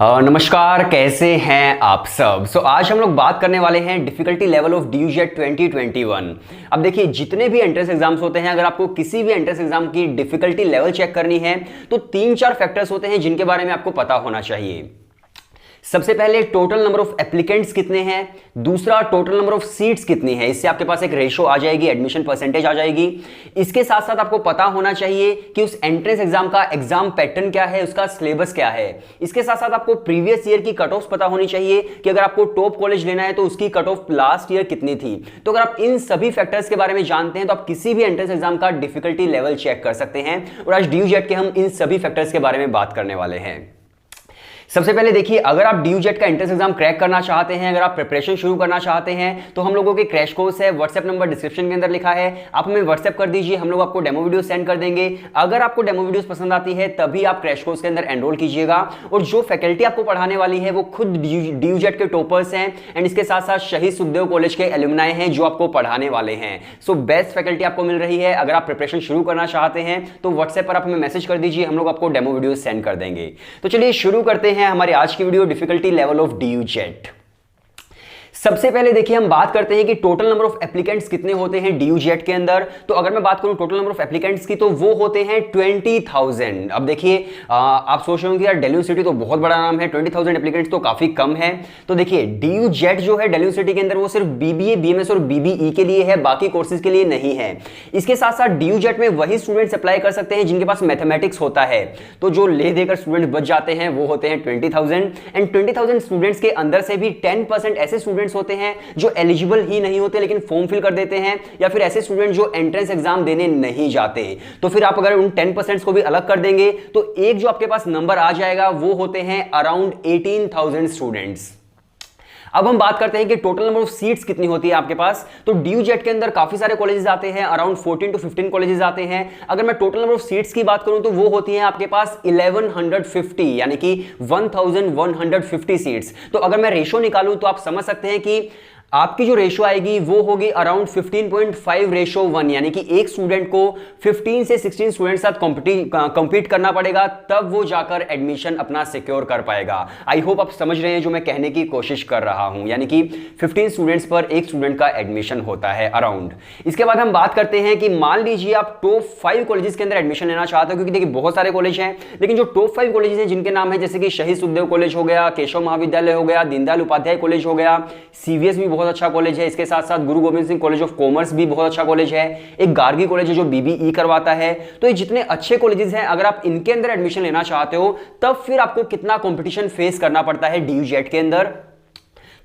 नमस्कार, कैसे हैं आप सब। आज हम लोग बात करने वाले हैं difficulty level of due jet 2021। अब देखिए, जितने भी एंट्रेंस एग्जाम्स होते हैं, अगर आपको किसी भी एंट्रेंस एग्जाम की डिफिकल्टी लेवल चेक करनी है तो 3-4 फैक्टर्स होते हैं जिनके बारे में आपको पता होना चाहिए। सबसे पहले टोटल नंबर ऑफ एप्लीकेंट्स कितने हैं, दूसरा टोटल नंबर ऑफ सीट्स कितनी है, इससे आपके पास एक रेशो आ जाएगी, एडमिशन परसेंटेज आ जाएगी। इसके साथ साथ आपको पता होना चाहिए कि उस एंट्रेंस एग्जाम का एग्जाम पैटर्न क्या है, उसका सिलेबस क्या है। इसके साथ साथ आपको प्रीवियस ईयर की कट ऑफ पता होनी चाहिए कि अगर आपको टॉप कॉलेज लेना है तो उसकी कट ऑफ लास्ट ईयर कितनी थी। तो अगर आप इन सभी फैक्टर्स के बारे में जानते हैं तो आप किसी भी एंट्रेंस एग्जाम का डिफिकल्टी लेवल चेक कर सकते हैं। और आज ड्यू जेट के हम इन सभी फैक्टर्स के बारे में बात करने वाले हैं। सबसे पहले देखिए, अगर आप ड्यू जेट का एंट्रेंस एग्जाम क्रैक करना चाहते हैं, अगर आप प्रिपरेशन शुरू करना चाहते हैं तो हम लोगों के क्रैश कोर्स है, व्हाट्सएप नंबर डिस्क्रिप्शन के अंदर लिखा है, आप हमें व्हाट्सएप कर दीजिए, हम लोग आपको डेमो वीडियो सेंड कर देंगे। अगर आपको डेमो वीडियोस पसंद आती है तभी आप क्रैश कोर्स के अंदर एनरोल कीजिएगा। और जो फैकल्टी आपको पढ़ाने वाली है वो खुद ड्यू जेट के टॉपर्स हैं एंड इसके साथ साथ शहीद सुखदेव कॉलेज के एलुमनाई हैं जो आपको पढ़ाने वाले हैं। सो बेस्ट फैकल्टी आपको मिल रही है। अगर आप प्रिपरेशन शुरू करना चाहते हैं तो व्हाट्सएप पर आप हमें मैसेज कर दीजिए, हम लोग आपको डेमो वीडियो सेंड कर देंगे। तो चलिए शुरू करते हैं हमारी आज की difficulty level of due jet. सबसे पहले देखिए, हम बात करते हैं कि टोटल नंबर ऑफ एप्लीकेंट्स कितने होते हैं ड्यू जेट के अंदर। तो अगर मैं बात करूं टोटल नंबर ऑफ एप्लीकेंट्स की तो वो होते हैं 20,000। अब देखिए, आप सोच रहे होंगे यार दिल्ली यूनिवर्सिटी तो बहुत बड़ा नाम है, 20,000 एप्लीकेंट्स तो काफी कम है। तो देखिए, ड्यू जेट जो है दिल्ली यूनिवर्सिटी के अंदर वो सिर्फ बीबीए, बीएमएस और बीबीई के लिए है, बाकी कोर्सेज के लिए नहीं है। इसके साथ साथ ड्यू जेट में वही स्टूडेंट्स अप्लाई कर सकते हैं जिनके पास मैथमेटिक्स होता है। तो जो ले देकर स्टूडेंट्स बच जाते हैं वो होते हैं 20,000। एंड 20,000 स्टूडेंट्स के अंदर से भी 10% ऐसे स्टूडेंट्स होते हैं जो एलिजिबल ही नहीं होते लेकिन फॉर्म फिल कर देते हैं, या फिर ऐसे स्टूडेंट जो एंट्रेंस एग्जाम देने नहीं जाते। तो फिर आप अगर उन 10% को भी अलग कर देंगे तो एक जो आपके पास नंबर आ जाएगा वो होते हैं अराउंड 18,000 स्टूडेंट्स। अब हम बात करते हैं कि टोटल नंबर ऑफ सीट्स कितनी होती है आपके पास। तो ड्यू जेट के अंदर काफी सारे कॉलेजेस आते हैं, अराउंड 14 to 15 कॉलेजेस आते हैं। अगर मैं टोटल नंबर ऑफ सीट्स की बात करूं तो वो होती है आपके पास 1150, यानी कि 1150 सीट्स। तो अगर मैं रेशो निकालूं तो आप समझ सकते हैं कि आपकी जो रेशो आएगी वो होगी अराउंड 15.5:1, यानी कि एक स्टूडेंट को 15 से 16 स्टूडेंट साथ कंपीट करना पड़ेगा, तब वो जाकर एडमिशन अपना सिक्योर कर पाएगा। आई होप आप समझ रहे हैं जो मैं कहने की कोशिश कर रहा हूं, यानी कि 15 स्टूडेंट्स पर एक स्टूडेंट का एडमिशन होता है अराउंड। इसके बाद हम बात करते हैं कि मान लीजिए आप टॉप 5 कॉलेजेस के अंदर एडमिशन लेना चाहते हो, क्योंकि देखिए बहुत सारे कॉलेज हैं, लेकिन जो टॉप 5 कॉलेजेस हैं जिनके नाम है जैसे कि शहीद सुखदेव कॉलेज हो गया, केशव महाविद्यालय हो गया, दीनदयाल उपाध्याय कॉलेज हो गया, सीवीएस भी बहुत अच्छा कॉलेज है, इसके साथ साथ गुरु Govind Singh college of commerce भी बहुत अच्छा कॉलेज है, एक गार्गी कॉलेज है जो बीबीई करवाता है। तो ये जितने अच्छे कॉलेजेस हैं, अगर आप इनके अंदर एडमिशन लेना चाहते हो तब फिर आपको कितना कंपटीशन फेस करना पड़ता है ड्यू जेट के अंदर।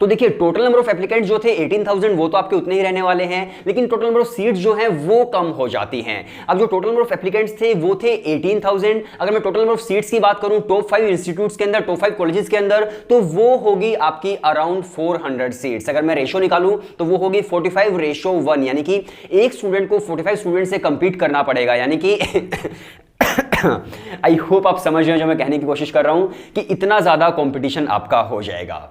तो देखिए, टोटल नंबर ऑफ एप्लीकेंट्स जो थे 18,000 वो तो आपके उतने ही रहने वाले हैं, लेकिन टोटल नंबर ऑफ सीट्स जो हैं वो कम हो जाती हैं। अब जो टोटल नंबर ऑफ एप्लीकेंट्स थे वो थे 18,000। अगर मैं टोटल नंबर ऑफ सीट्स की बात करूं टॉप 5 इंस्टीट्यूट्स के अंदर, टॉप 5 कॉलेजेस के अंदर, तो वो होगी आपकी अराउंड 400 सीट्स। अगर मैं रेशो निकालूं तो वो होगी 45:1, यानी कि एक स्टूडेंट को 45 स्टूडेंट से कंपीट करना पड़ेगा, यानी कि आई होप आप समझ रहे हैं जो मैं कहने की कोशिश कर रहा हूं कि इतना ज्यादा कंपटीशन आपका हो जाएगा।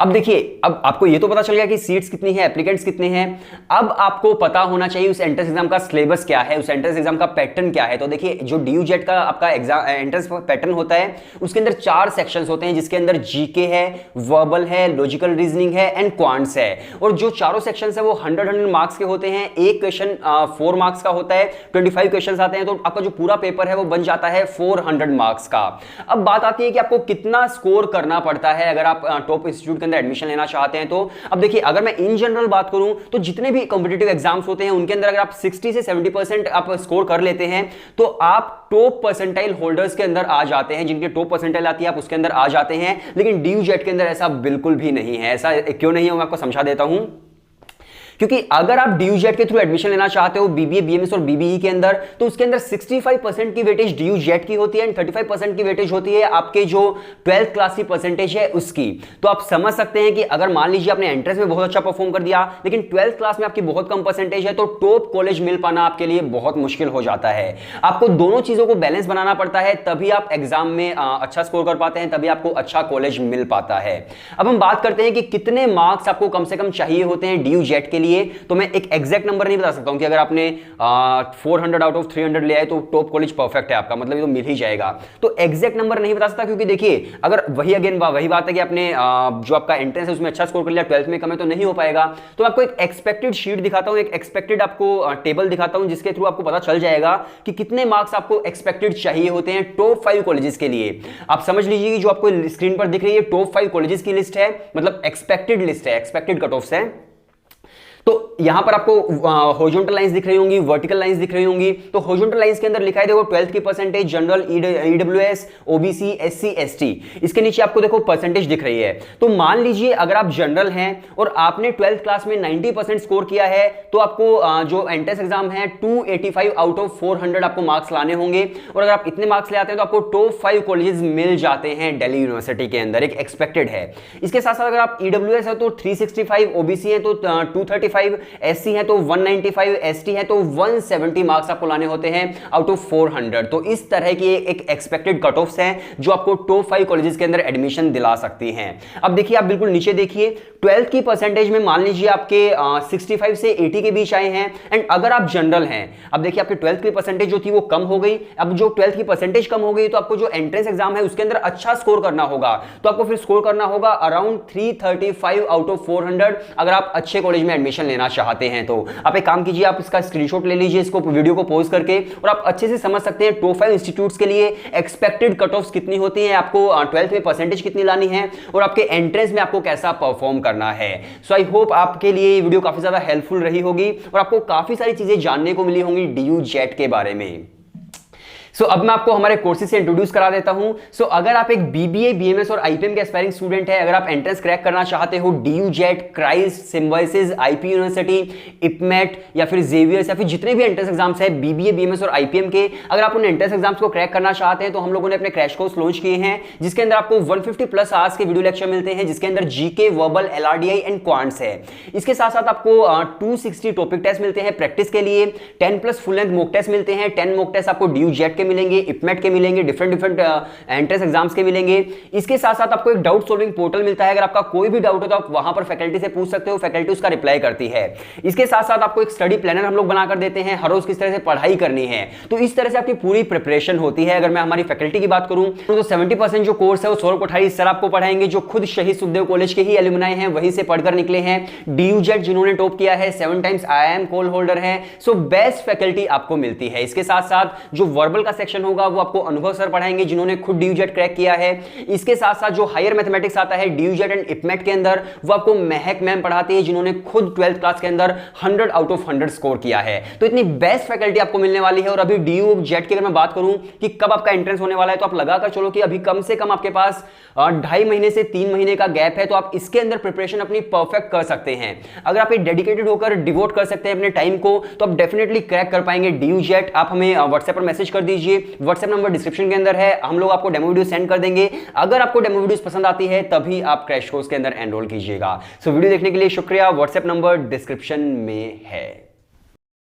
अब देखिए, अब आपको ये तो पता चल गया कि सीट्स कितनी है, एप्लीकेंट्स कितने हैं। अब आपको पता होना चाहिए उस एंट्रेंस एग्जाम का सिलेबस क्या है, उस एंट्रेंस एग्जाम का पैटर्न क्या है। तो देखिए, जो ड्यू जेट का आपका एग्जाम एंट्रेंस पैटर्न होता है उसके अंदर 4 सेक्शंस होते हैं, जिसके अंदर जीके है, वर्बल है, लॉजिकल रीजनिंग है एंड क्वांट्स है। और जो चारों सेक्शंस है वो 100 मार्क्स के होते हैं। एक क्वेश्चन 4 मार्क्स का होता है, 25 क्वेश्चन आते हैं, तो आपका जो पूरा पेपर है वो बन जाता है 400 मार्क्स का। अब बात आती है कि आपको कितना स्कोर करना पड़ता है अगर आप टॉप इंस्टीट्यूट एडमिशन लेना चाहते हैं। तो अब देखिए, अगर मैं इन जनरल बात करूं तो जितने भी कॉम्पिटिटिव एग्जाम्स होते हैं उनके अंदर अगर आप 60 से 70% आप स्कोर कर लेते हैं तो आप टॉप परसेंटाइल होल्डर्स के अंदर आ जाते हैं। जिनके टॉप परसेंटाइल आती है आप उसके अंदर आ जाते हैं। लेकिन ड्यू जेट के अंदर ऐसा बिल्कुल भी नहीं है। ऐसा क्यों नहीं है मैं आपको समझा देता हूं। क्योंकि अगर आप ड्यू जेट के थ्रू एडमिशन लेना चाहते हो बीबीए, बीएमएस और बीबीई के अंदर, तो उसके अंदर 65% की वेटेज ड्यू जेट की होती है एंड 35% की वेटेज होती है आपके जो 12th क्लास की परसेंटेज है उसकी। तो आप समझ सकते हैं कि अगर मान लीजिए आपने एंट्रेंस में बहुत अच्छा परफॉर्म कर दिया लेकिन 12th क्लास में आपकी बहुत कम परसेंटेज है, तो टॉप कॉलेज मिल पाना आपके लिए बहुत मुश्किल हो जाता है। आपको दोनों चीजों को बैलेंस बनाना पड़ता है, तभी आप एग्जाम में अच्छा स्कोर कर पाते हैं, तभी आपको अच्छा कॉलेज मिल पाता है। अब हम बात करते हैं कि कितने मार्क्स आपको कम से कम चाहिए होते हैं ड्यू जेट के लिए। लिए तो मैं एक एग्जैक्ट नंबर नहीं बता सकता हूं कि अगर आपने 400 आउट ऑफ 300 ले आए तो टॉप कॉलेज परफेक्ट है आपका, मतलब ये तो मिल ही जाएगा। तो एग्जैक्ट नंबर नहीं बता सकता, क्योंकि देखिए अगर वही बात है कि आपने जो आपका एंट्रेंस है उसमें अच्छा स्कोर कर लिया, 12th में कम है तो नहीं हो पाएगा। तो मैं आपको एक एक्सपेक्टेड शीट दिखाता हूं, एक एक्सपेक्टेड आपको टेबल दिखाता हूं, जिसके थ्रू आपको पता चल जाएगा कि कितने मार्क्स आपको एक्सपेक्टेड चाहिए होते हैं टॉप 5 कॉलेजेस के लिए। आप समझ लीजिए कि जो आपको स्क्रीन पर दिख रही है टॉप 5 कॉलेजेस की लिस्ट है, मतलब एक्सपेक्टेड लिस्ट है, एक्सपेक्टेड कट ऑफ्स है। तो यहां पर आपको हॉरिजॉन्टल लाइंस दिख रही होंगी, वर्टिकल लाइंस दिख रही होंगी। तो हॉरिजॉन्टल लाइंस के अंदर लिखा है देखो 12th की percentage, general, EWS, OBC, SC, ST. इसके नीचे आपको देखो परसेंटेज दिख रही है। तो मान लीजिए अगर आप जनरल हैं और आपने 12th क्लास में 90% स्कोर किया है तो आपको जो एंट्रेंस एग्जाम है 285 आउट ऑफ 400 आपको मार्क्स लाने होंगे। और अगर आप इतने मार्क्स ले आते हैं तो आपको टॉप 5 कॉलेजेस मिल जाते हैं दिल्ली यूनिवर्सिटी के अंदर, एक एक्सपेक्टेड है। इसके साथ साथ अगर आप ईडब्ल्यूएस है तो 365, ओबीसी है तो 235, एससी है तो 195, एसटी है तो 170 मार्क्स आपको लाने होते हैं आउट ऑफ 400। तो इस तरह की एक एक्सपेक्टेड कट ऑफ्स हैं जो आपको टॉप 5 कॉलेजेस के अंदर एडमिशन दिला सकती हैं। अब देखिए आप बिल्कुल नीचे देखिए 12th की परसेंटेज में मान लीजिए आपके 65 से 80 के बीच आए हैं। एंड अगर आप जनरल हैं, अब देखिए आपके 12th की परसेंटेज जो थी वो कम हो गई। अब जो 12th की परसेंटेज कम हो गई तो आपको जो एंट्रेंस एग्जाम है उसके अंदर अच्छा स्कोर करना होगा। तो आपको फिर स्कोर करना होगा अराउंड 335 आउट ऑफ 400 अगर आप अच्छे कॉलेज में एडमिशन लेना चाहते हैं। तो आप एक काम कीजिए, आप इसका स्क्रीनशॉट ले लीजिए, इसको वीडियो को पॉज करके, और आप अच्छे से समझ सकते हैं टॉप 5 इंस्टीट्यूट्स के लिए एक्सपेक्टेड कट ऑफ्स कितनी होती हैं, आपको 12th में परसेंटेज कितनी लानी है और आपके एंट्रेंस में आपको कैसा परफॉर्म करना है। सो आई होप आपके लिए ये वीडियो काफी ज्यादा हेल्पफुल रही होगी और आपको काफी सारी चीजें जानने को मिली होंगी डीयू जेट के बारे में। सो अब मैं आपको हमारे कोर्सेज से इंट्रोड्यूस करा देता हूं। सो अगर आप एक बीबीए, बीएमएस और आईपीएम के एस्पायरिंग स्टूडेंट है, अगर आप एंट्रेंस क्रैक करना चाहते हो DU JAT, Christ, Symbiosis, IP university, IPMAT या फिर जेवियर्स या फिर जितने भी एंट्रेंस एग्जाम्स है बीबीए, बीएमएस और आईपीएम के, अगर आप उन एंट्रेंस एग्जाम्स को क्रैक करना चाहते हैं तो हम लोगों ने अपने क्रैश कोर्स लॉन्च किए हैं, जिसके अंदर आपको 150 प्लस आवर्स के वीडियो लेक्चर मिलते हैं, जिसके अंदर GK, verbal, LRDI and quants है। इसके साथ साथ आपको 260 टॉपिक टेस्ट मिलते हैं प्रैक्टिस के लिए, 10 plus full length mock test मिलते हैं। 10 मॉक टेस्ट आपको डीयू जेट के मिलेंगे, इपमेट के मिलेंगे, डिफरेंट एंट्रेंस एग्जाम्स के मिलेंगे। इसके साथ साथ आपको एक डाउट सॉल्विंग पोर्टल मिलता है, अगर आपका कोई भी डाउट हो तो आप वहां पर फैकल्टी से पूछ सकते हो, फैकल्टी उसका रिप्लाई करती है। इसके साथ साथ आपको एक स्टडी प्लानर हम लोग बनाकर देते हैं, हर रोज किस तरह से पढ़ाई करनी है। तो इस तरह से आपकी पूरी प्रिपरेशन होती है। अगर मैं हमारी फैकल्टी की बात करूं तो 70% जो कोर्स है वो सौरभ कोठारी सर आपको पढ़ाएंगे, जो खुद शहीद सुखदेव कॉलेज के ही एलुमनाई हैं, वहीं से पढ़कर निकले हैं। डीयू जेट जिन्होंने टॉप किया है, 7 टाइम्स IIM कॉल होल्डर है। सो बेस्ट फैकल्टी आपको मिलती है। इसके साथ साथ जो वर्बल का सेक्शन होगा वो आपको अनुभव सर पढ़ाएंगे, जिन्होंने खुद डीयू जेट क्रैक किया है। इसके साथ साथ जो हायर मैथमेटिक्स आता है डीयू जेट एंड इपमेट के अंदर, वो आपको महक मैम पढ़ाती है, जिन्होंने खुद 12th क्लास के अंदर 100 आउट ऑफ 100 स्कोर किया है। तो इतनी बेस्ट फैकल्टी आपको मिलने वाली है। और अभी डीयू जेट की अगर मैं बात करूं कि कब आपका एंट्रेंस होने वाला है, तो आप लगाकर चलो कि अभी कम से कम आपके पास 2.5 महीने से 3 महीने का गैप है। तो आप इसके अंदर प्रिपरेशन अपनी परफेक्ट कर सकते हैं। अगर आप डेडिकेटेड होकर डिवोट कर सकते हैं अपने टाइम को, तो आप डेफिनेटली क्रैक कर पाएंगे डीयू जेट। आप हमें व्हाट्सएप पर मैसेज कर दीजिए, व्हाट्सएप नंबर डिस्क्रिप्शन के अंदर है, हम लोग आपको डेमो वीडियो सेंड कर देंगे। अगर आपको डेमो वीडियोस पसंद आती है तभी आप क्रैश कोर्स के अंदर एनरोल कीजिएगा। सो वीडियो देखने के लिए शुक्रिया। व्हाट्सएप नंबर डिस्क्रिप्शन में है।